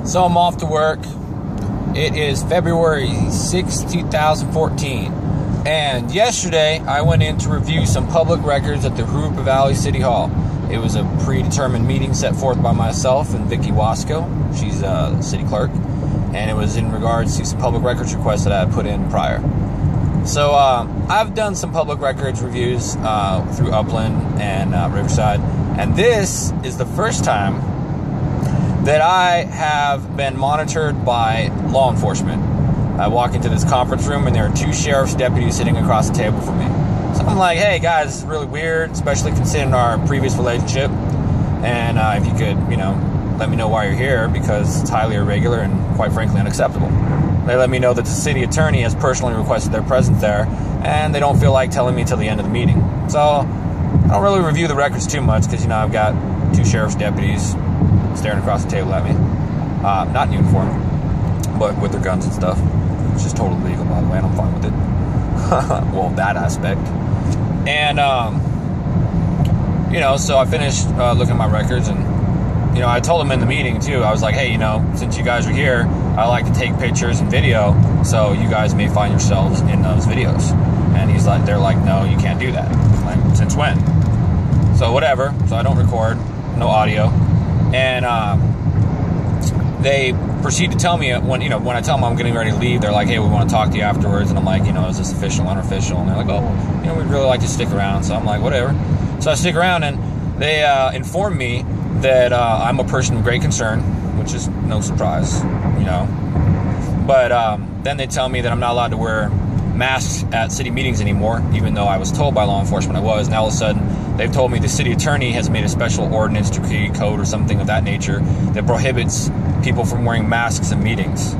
So I'm off to work. It is February 6, 2014. And yesterday, I went in to review some public records at the Jurupa Valley City Hall. It was a predetermined meeting set forth by myself and Vicky Wasco. She's the city clerk. And it was in regards to some public records requests that I had put in prior. So I've done some public records reviews through Upland and Riverside. And this is the first time that I have been monitored by law enforcement. I walk into this conference room and there are two sheriff's deputies sitting across the table from me. So I'm like, hey guys, this is really weird, especially considering our previous relationship. And if you could, let me know why you're here, because it's highly irregular and quite frankly unacceptable. They let me know that the city attorney has personally requested their presence there, and they don't feel like telling me till the end of the meeting. So I don't really review the records too much because, I've got two sheriff's deputies staring across the table at me. Not in uniform, but with their guns and stuff, which is totally legal, by the way, and I'm fine with it. Well, that aspect. And, so I finished looking at my records, and, I told them in the meeting, too. I was like, hey, since you guys are here, I like to take pictures and video, so you guys may find yourselves in those videos. And they're like, no, you can't do that. I'm like, since when? So whatever. So I don't record, no audio. And they proceed to tell me when I tell them I'm getting ready to leave, they're like, hey, we want to talk to you afterwards. And I'm like, is this official, unofficial? And they're like, oh, we'd really like to stick around. So I'm like, whatever. So I stick around, and they inform me that I'm a person of great concern, which is no surprise, But then they tell me that I'm not allowed to wear masks at city meetings anymore, even though I was told by law enforcement I was. And all of a sudden, they've told me the city attorney has made a special ordinance, decree, code, or something of that nature that prohibits people from wearing masks in meetings.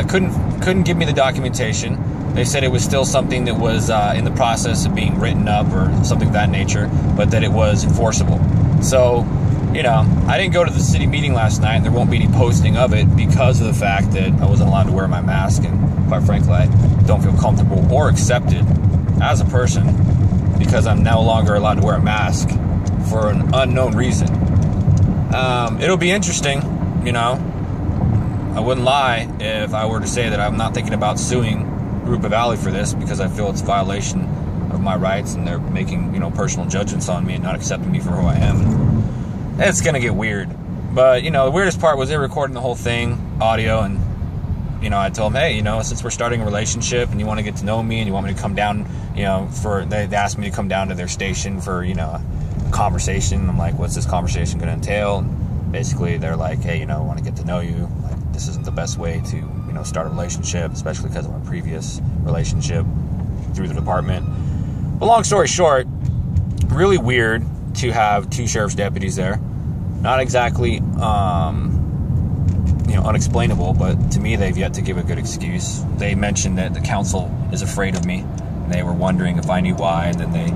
Couldn't give me the documentation. They said it was still something that was in the process of being written up or something of that nature, but that it was enforceable. So, I didn't go to the city meeting last night, and there won't be any posting of it because of the fact that I wasn't allowed to wear my mask, and quite frankly, I don't feel comfortable or accepted as a person because I'm no longer allowed to wear a mask for an unknown reason. It'll be interesting, I wouldn't lie if I were to say that I'm not thinking about suing Jurupa Valley for this, because I feel it's a violation of my rights, and they're making, personal judgments on me and not accepting me for who I am. It's going to get weird. But, the weirdest part was they recording the whole thing, audio, and, I told them, hey, since we're starting a relationship and you want to get to know me and you want me to come down, they asked me to come down to their station for, a conversation. I'm like, what's this conversation going to entail? And basically, they're like, hey, I want to get to know you. Like, this isn't the best way to, start a relationship, especially because of my previous relationship through the department. But long story short, really weird to have two sheriff's deputies there. Not exactly, unexplainable, but to me, they've yet to give a good excuse. They mentioned that the council is afraid of me. And they were wondering if I knew why, and then they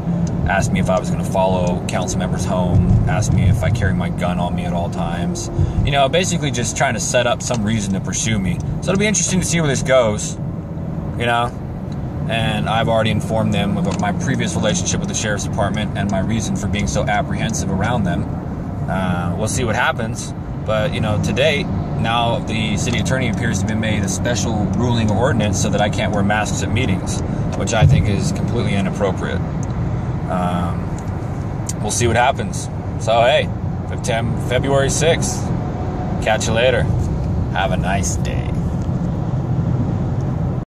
asked me if I was going to follow council members home, asked me if I carry my gun on me at all times. Basically just trying to set up some reason to pursue me. So it'll be interesting to see where this goes, And I've already informed them of my previous relationship with the sheriff's department and my reason for being so apprehensive around them. We'll see what happens. But, to date, now the city attorney appears to have made a special ruling or ordinance so that I can't wear masks at meetings, which I think is completely inappropriate. We'll see what happens. So, hey, February 6th. Catch you later. Have a nice day.